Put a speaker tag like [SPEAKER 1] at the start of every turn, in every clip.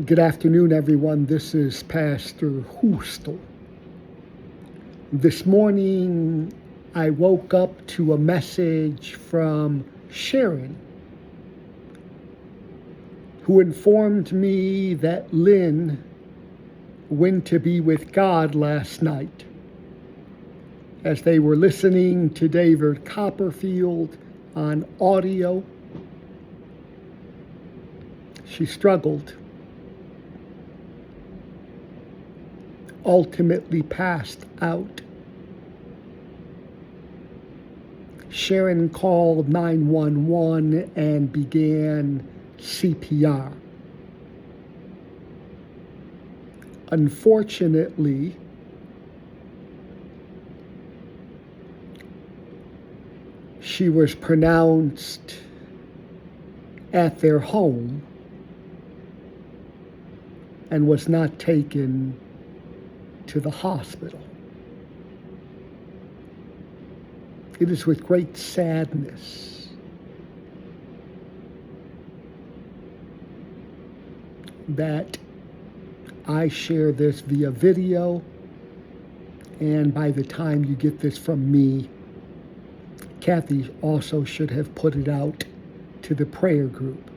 [SPEAKER 1] Good afternoon, everyone. This is Pastor Justo. This morning, I woke up to a message from Sharon, who informed me that Lynn went to be with God last night. As they were listening to David Copperfield on audio, she struggled. Ultimately passed out. Sharon called 911 and began CPR. Unfortunately, she was pronounced at their home and was not taken to the hospital. It is with great sadness that I share this via video, and by the time you get this from me, Kathy also should have put it out to the prayer group.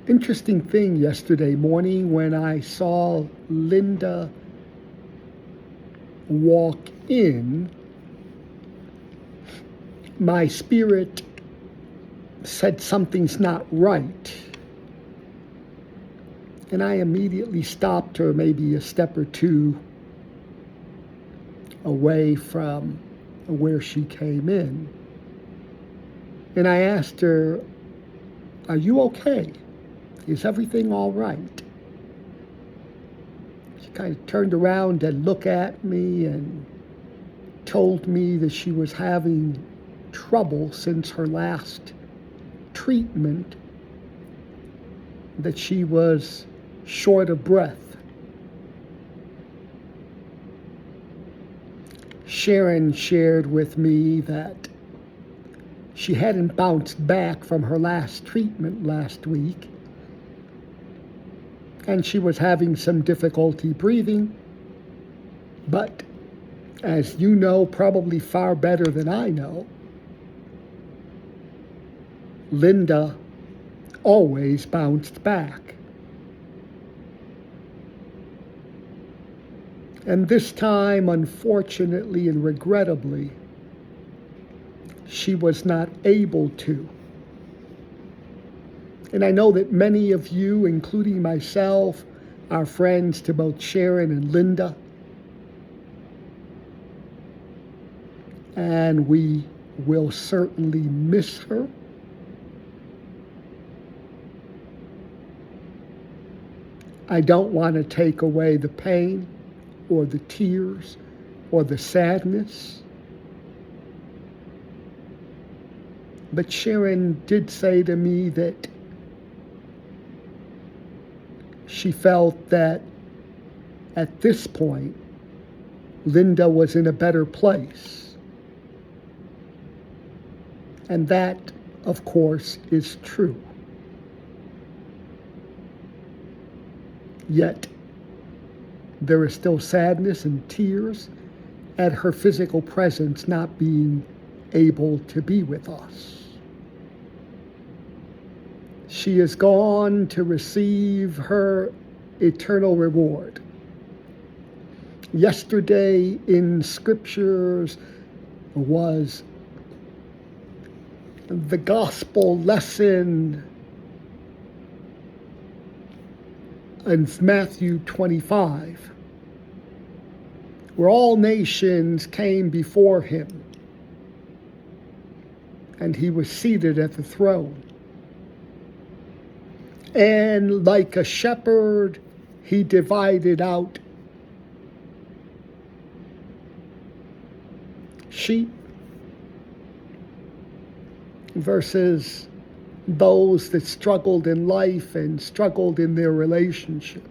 [SPEAKER 1] Interesting thing yesterday morning when I saw Linda walk in, my spirit said something's not right. And I immediately stopped her maybe a step or two away from where she came in. And I asked her, "Are you okay? Is everything all right?" She kind of turned around and looked at me and told me that she was having trouble since her last treatment, that she was short of breath. Sharon shared with me that she hadn't bounced back from her last treatment last week, and she was having some difficulty breathing. But as you know, probably far better than I know, Linda always bounced back. And this time, unfortunately and regrettably, she was not able to. And I know that many of you, including myself, are friends to both Sharon and Linda. And we will certainly miss her. I don't want to take away the pain or the tears or the sadness. But Sharon did say to me that she felt that at this point, Linda was in a better place. And that, of course, is true. Yet, there is still sadness and tears at her physical presence not being able to be with us. She is gone to receive her eternal reward. Yesterday in scriptures was the gospel lesson in Matthew 25, where all nations came before him, and he was seated at the throne. And like a shepherd, he divided out sheep versus those that struggled in life and struggled in their relationship.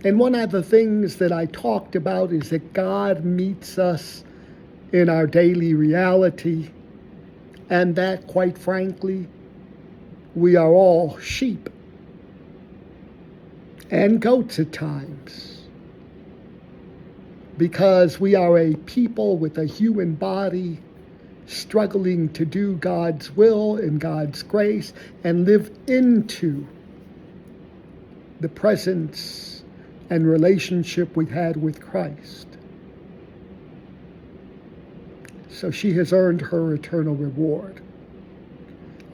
[SPEAKER 1] And one of the things that I talked about is that God meets us in our daily reality, and that, quite frankly, we are all sheep and goats at times, because we are a people with a human body struggling to do God's will and God's grace and live into the presence and relationship we had with Christ. So she has earned her eternal reward.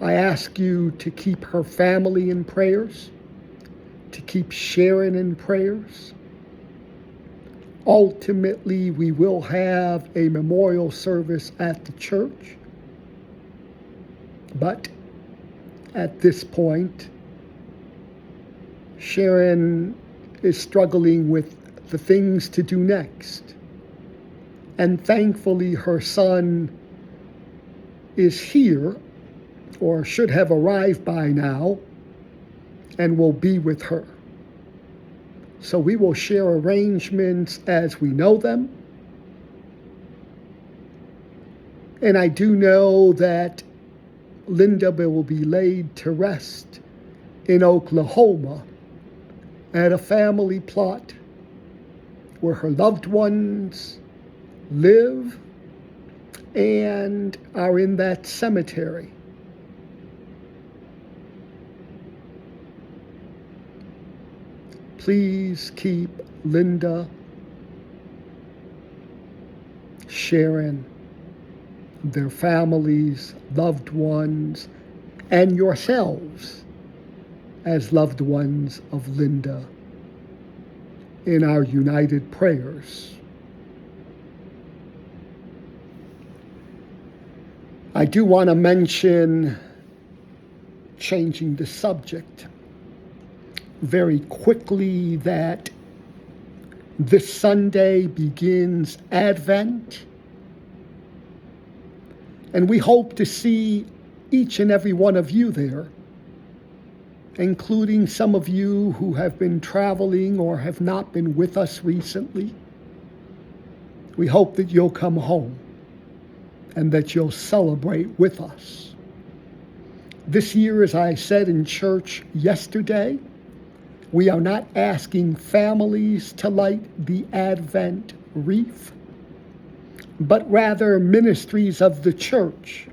[SPEAKER 1] I ask you to keep her family in prayers, to keep Sharon in prayers. Ultimately, we will have a memorial service at the church. But at this point, Sharon is struggling with the things to do next. And thankfully, her son is here, or should have arrived by now, and will be with her. So we will share arrangements as we know them. And I do know that Linda will be laid to rest in Oklahoma at a family plot where her loved ones live and are in that cemetery. Please keep Linda, Sharon, their families, loved ones, and yourselves as loved ones of Linda in our united prayers. I do want to mention, changing the subject very quickly, that this Sunday begins Advent, and we hope to see each and every one of you there, including some of you who have been traveling or have not been with us recently. We hope that you'll come home and that you'll celebrate with us. This year, as I said in church yesterday, we are not asking families to light the Advent wreath, but rather ministries of the church.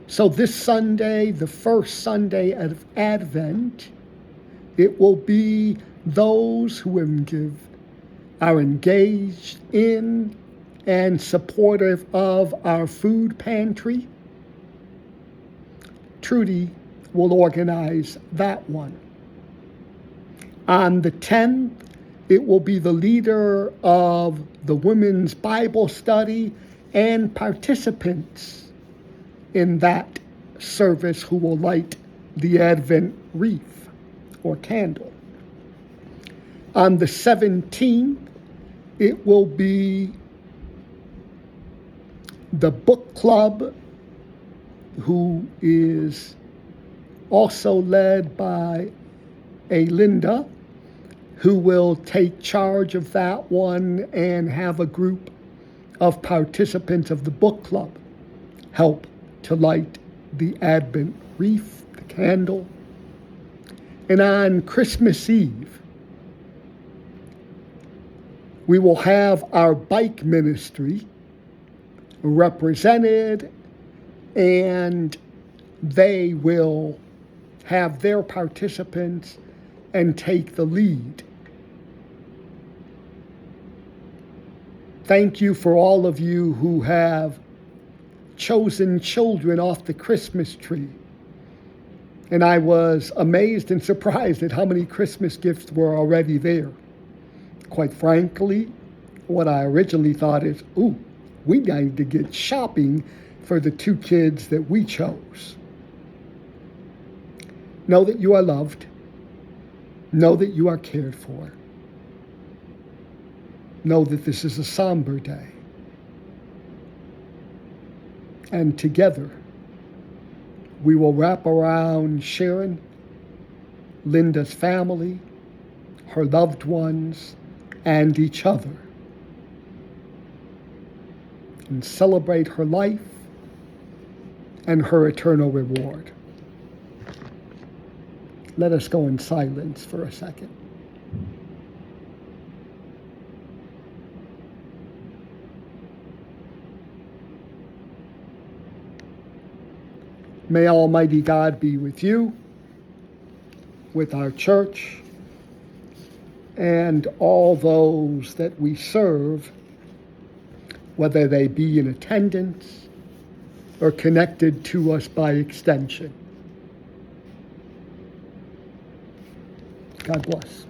[SPEAKER 1] So this Sunday, the first Sunday of Advent, it will be those who are engaged in and supportive of our food pantry. Trudy will organize that one. On the 10th, it will be the leader of the women's Bible study and participants in that service who will light the Advent wreath or candle. On the 17th, it will be the book club, who is also led by a Linda, who will take charge of that one and have a group of participants of the book club help to light the Advent wreath, the candle. And on Christmas Eve, we will have our bike ministry represented, and they will have their participants and take the lead. Thank you for all of you who have chosen children off the Christmas tree. And I was amazed and surprised at how many Christmas gifts were already there. Quite frankly, what I originally thought is, we need to get shopping for the 2 kids that we chose. Know that you are loved. Know that you are cared for. Know that this is a somber day. And together, we will wrap around Sharon, Linda's family, her loved ones, and each other, and celebrate her life and her eternal reward. Let us go in silence for a second. May Almighty God be with you, with our church, and all those that we serve, whether they be in attendance or connected to us by extension. God bless.